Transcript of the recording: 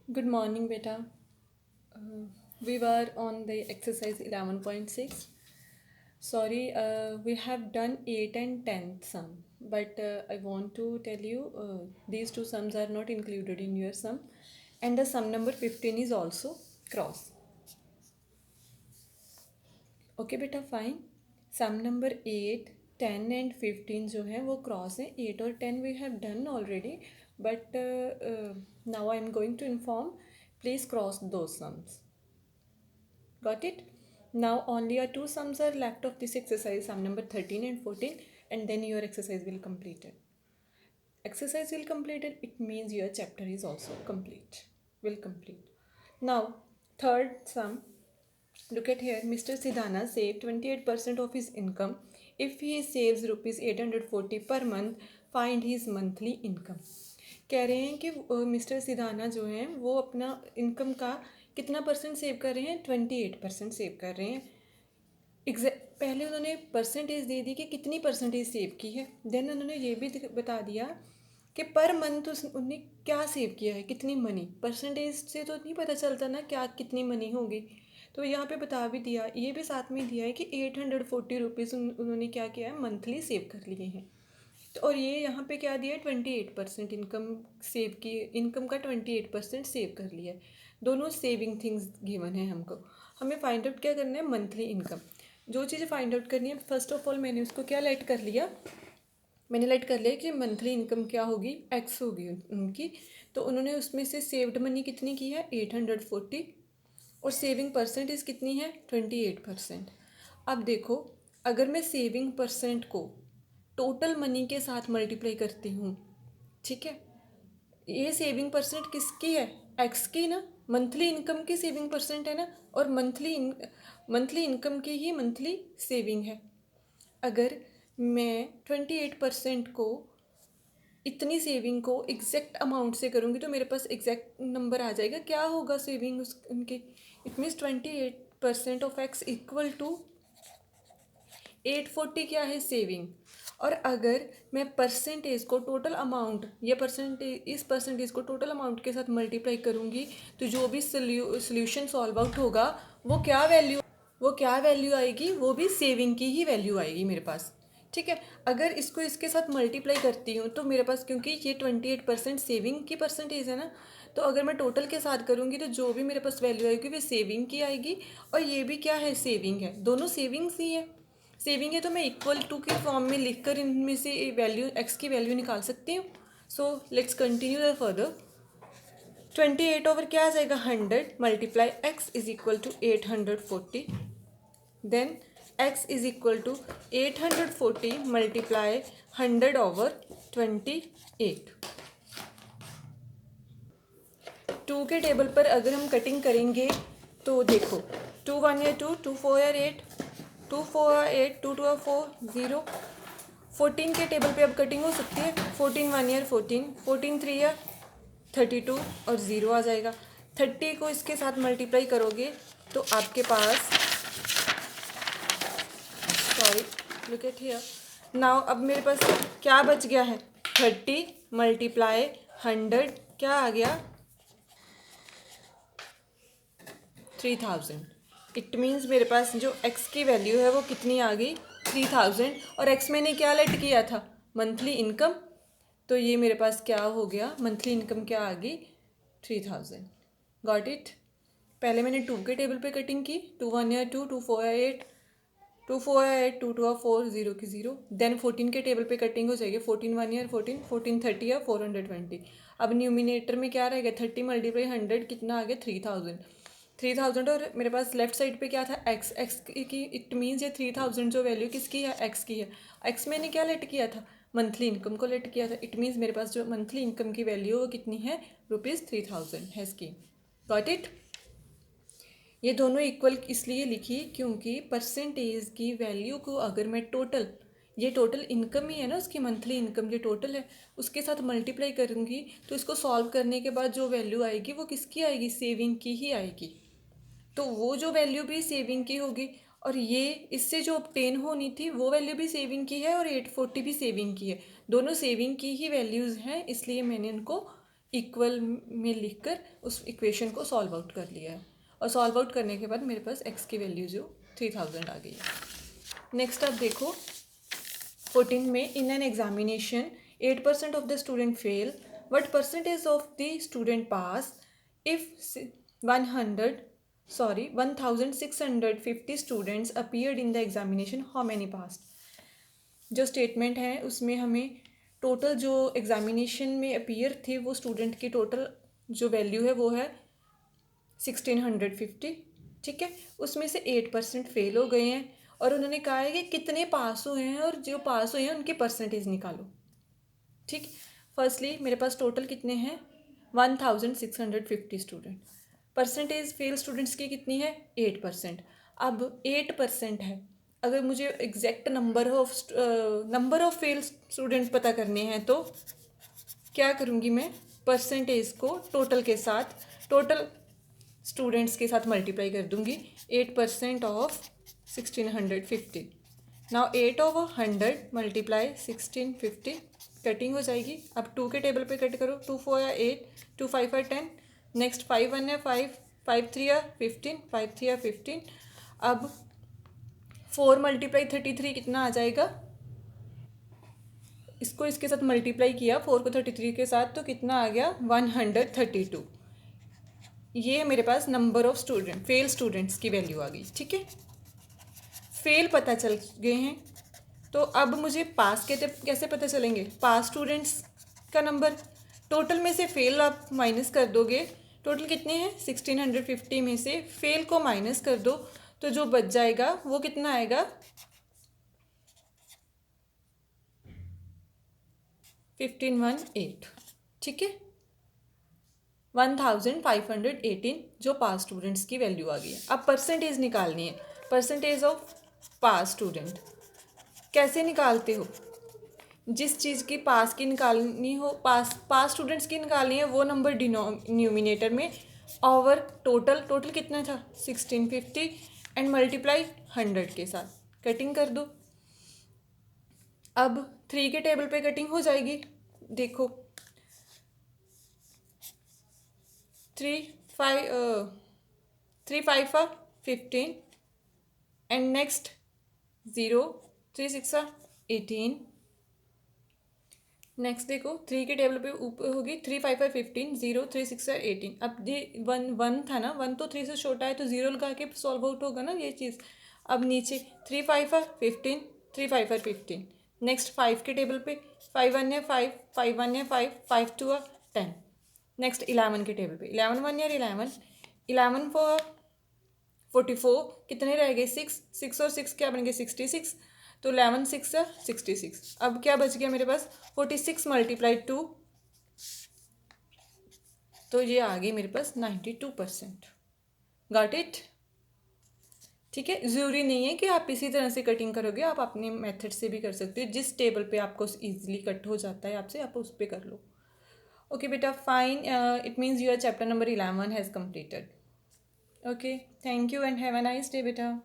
Good morning, beta. Uh, we were on the exercise 11.6. Sorry, we have done 8 and 10 sum, but I want to tell you these two sums are not included in your sum, and the sum number 15 is also cross. Okay, beta, fine. Sum number 8, 10 and 15 जो है वो cross है. 8 और 10 we have done already, but now I am going to inform. Please cross those sums. Got it? Now only are two sums are left of this exercise, sum number 13 and 14, and then your exercise will completed. Exercise will completed, it means your chapter is also complete. Will complete. Now, third sum, look at here. Mr. Sidhana saved 28% of his income. If he saves rupees 840 per month, find his monthly income. कह रहे हैं कि mister Sidhana जो हैं वो अपना income का कितना परसेंट सेव कर रहे हैं. 28% सेव कर रहे हैं. पहले उन्होंने परसेंटेज दे दी कि कितनी परसेंटेज सेव की है. देन उन्होंने ये भी बता दिया कि पर मंथ उन्होंने क्या सेव किया है, कितनी मनी. परसेंटेज से तो नहीं पता चलता ना क्या कितनी मनी होगी, तो यहाँ पे बता भी दिया. ये भी साथ में दिया है कि 840 रुपीज़ उन्होंने क्या किया है, मंथली सेव कर लिए हैं. तो और ये यहाँ पे क्या दिया है, 28% इनकम सेव की. इनकम का 28% सेव कर लिया है. दोनों सेविंग थिंग्स गिवन है हमको. हमें फाइंड आउट क्या करना है, मंथली इनकम. जो चीज़ें फाइंड आउट करनी है, फर्स्ट ऑफ ऑल मैंने उसको क्या लेट कर लिया, मैंने लेट कर लिया कि मंथली इनकम क्या होगी, एक्स होगी उनकी. तो उन्होंने उसमें से सेव्ड मनी कितनी की है, 840, और सेविंग परसेंटेज कितनी है, 28%. अब देखो, अगर मैं सेविंग परसेंट को टोटल मनी के साथ मल्टीप्लाई करती हूँ, ठीक है, ये सेविंग परसेंट किसकी है, एक्स की ना. मंथली इनकम की सेविंग परसेंट है ना, और मंथली इनकम की ही मंथली सेविंग है. अगर मैं 28% को, इतनी सेविंग को एग्जैक्ट अमाउंट से करूँगी तो मेरे पास एग्जैक्ट नंबर आ जाएगा. क्या होगा सेविंग उनके, it means 28% of x equal to 840 क्या है, सेविंग. और अगर मैं परसेंटेज को टोटल अमाउंट, ये परसेंटेज, इस परसेंटेज को टोटल अमाउंट के साथ मल्टीप्लाई करूँगी तो जो भी सोल्यूशन सॉल्व आउट होगा वो क्या वैल्यू आएगी, वो भी सेविंग की ही वैल्यू आएगी मेरे पास. ठीक है. अगर इसको इसके साथ मल्टीप्लाई करती हूँ तो मेरे पास, क्योंकि ये 28% सेविंग की परसेंटेज है ना, तो अगर मैं टोटल के साथ करूँगी तो जो भी मेरे पास वैल्यू आएगी वो सेविंग की आएगी. और ये भी क्या है, सेविंग है. दोनों सेविंग्स ही है. सेविंग है तो मैं इक्वल टू के फॉर्म में लिखकर इनमें से वैल्यू, एक्स की वैल्यू निकाल सकती हूँ. So let's continue the further. 28 over क्या आ जाएगा, 100 multiply X is equal to 840. Then x is equal to 840 multiply 100 over 28. 2 के टेबल पर अगर हम कटिंग करेंगे तो देखो, 2 1 या 2, 2 4 या 8, 2 4 8, 2 2 4 0. 14 के टेबल पे अब कटिंग हो सकती है. 14 1 ईयर 14, 14 3 ईयर 32 और 0 आ जाएगा. 30 को इसके साथ मल्टीप्लाई करोगे तो आपके पास, sorry, look at here. Now अब मेरे पास क्या बच गया है, 30 मल्टीप्लाई 100 क्या आ गया, 3000. इट मीन्स मेरे पास जो x की वैल्यू है वो कितनी आ गई, 3000. और x मैंने क्या लेट किया था, मंथली इनकम. तो ये मेरे पास क्या हो गया, मंथली इनकम क्या आ गई, 3000. Got it. पहले मैंने 2 के टेबल पे कटिंग की, 2 1 या 2, 2 4 या 8, 2 4 या 8, 2 2 4, 0 की 0. देन 14 के टेबल पे कटिंग हो जाएगी, 14 1 ईयर 14, 14 30 या 420. अब न्यूमिनेटर में क्या रहेगा, 30 मल्टीप्लाई 100 कितना आ गया, 3000. 3000. और मेरे पास लेफ्ट साइड पे क्या था, एक्स. एक्स की, इट मीन्स ये 3000 जो वैल्यू किसकी है, एक्स की है. एक्स मैंने क्या लेट किया था, मंथली इनकम को लेट किया था. इट मीन्स मेरे पास जो मंथली इनकम की वैल्यू वो कितनी है, ₹3000 है इसकी. Got it. ये दोनों इक्वल इसलिए लिखी क्योंकि परसेंटेज की वैल्यू को अगर मैं टोटल, ये टोटल इनकम ही है ना उसकी, मंथली इनकम ये टोटल है, उसके साथ मल्टीप्लाई करूँगी तो इसको सॉल्व करने के बाद जो वैल्यू आएगी वो किसकी आएगी, सेविंग की ही आएगी. तो वो जो वैल्यू भी सेविंग की होगी, और ये इससे जो ऑब्टेन होनी थी वो वैल्यू भी सेविंग की है, और 840 भी सेविंग की है. दोनों सेविंग की ही वैल्यूज़ हैं, इसलिए मैंने इनको इक्वल में लिखकर उस इक्वेशन को सॉल्व आउट कर लिया है, और सॉल्व आउट करने के बाद मेरे पास x की वैल्यू जो 3000 आ गई है। नेक्स्ट आप देखो 14 में, in an examination 8% of the student fail, what percentage of the student pass if 1650 students appeared in the examination, how many passed. जो स्टेटमेंट है उसमें हमें टोटल जो एग्जामिनेशन में अपीयर थे वो स्टूडेंट की टोटल जो वैल्यू है वो है 1650, ठीक है। उसमें से 8% फेल हो गए हैं, और उन्होंने कहा है कि कितने पास हुए हैं, और जो पास हुए हैं उनके परसेंटेज निकालो, ठीक। फर्स्टली मेरे पास टोटल कितने हैं 1650 स्टूडेंट, परसेंटेज फेल स्टूडेंट्स की कितनी है 8%। अब 8% है, अगर मुझे exact number of fail student पता करने हैं तो क्या करूँगी मैं, परसेंटेज को टोटल के साथ, टोटल स्टूडेंट्स के साथ मल्टीप्लाई कर दूँगी। 8% of 1650, now 8 over 100 multiply 1650, cutting हो जाएगी। अब 2 के टेबल पे कट करो, 2 4 या 8, 2 5 या 10, नेक्स्ट 5 1 या 5, 5 3 या 15, 5 3 या 15। अब 4 मल्टीप्लाई 33 कितना आ जाएगा, इसको इसके साथ मल्टीप्लाई किया 4 को 33 के साथ, तो कितना आ गया 132। ये मेरे पास number of student fail students की वैल्यू आ गई, ठीक है। फेल पता चल गए हैं, तो अब मुझे पास कैसे पता चलेंगे, पास स्टूडेंट्स का नंबर, टोटल में से फेल आप माइनस कर दोगे, टोटल कितने हैं 1650 में से फेल को माइनस कर दो, तो जो बच जाएगा वो कितना आएगा 1518, ठीक है। 1518 जो पास स्टूडेंट्स की वैल्यू आ गई है। अब परसेंटेज निकालनी है, परसेंटेज ऑफ पास स्टूडेंट कैसे निकालते हो, जिस चीज़ की पास की निकालनी हो, पास स्टूडेंट्स की निकालनी है, वो नंबर न्यूमिनेटर में ओवर टोटल कितना था 1650 एंड मल्टीप्लाई 100 के साथ, कटिंग कर दो। अब 3 के टेबल पे कटिंग हो जाएगी, देखो 3 5 15 एंड नेक्स्ट 0 3 6 18, नेक्स्ट देखो 3 के टेबल पे ऊपर होगी 3 5 15 0 3 6 18। अब ये 1 था ना, 1 तो 3 से छोटा है, तो 0 लगा के सॉल्व आउट होगा ना ये चीज़। अब नीचे 3 5 15 3 5 15, नेक्स्ट 5 के टेबल पे 5 1 या 5 5 1 या 5 5 2 या 10, नेक्स्ट 11 के टेबल पे 11 1 या 11 4 44, कितने रह गए 6 6 और 6 क्या बन गए 66, तो 11 6 या 66। अब क्या बच गया मेरे पास 46 मल्टीप्लाई 2, तो ये आ गई मेरे पास 92%। गॉट इट, ठीक है। ज़रूरी नहीं है कि आप इसी तरह से कटिंग करोगे, आप अपने मेथड से भी कर सकते हो, जिस टेबल पे आपको ईजिली कट हो जाता है आपसे, आप उस पर कर लो। ओके बेटा fine, it means your chapter number 11 has completed. Okay, thank you and have a nice day beta.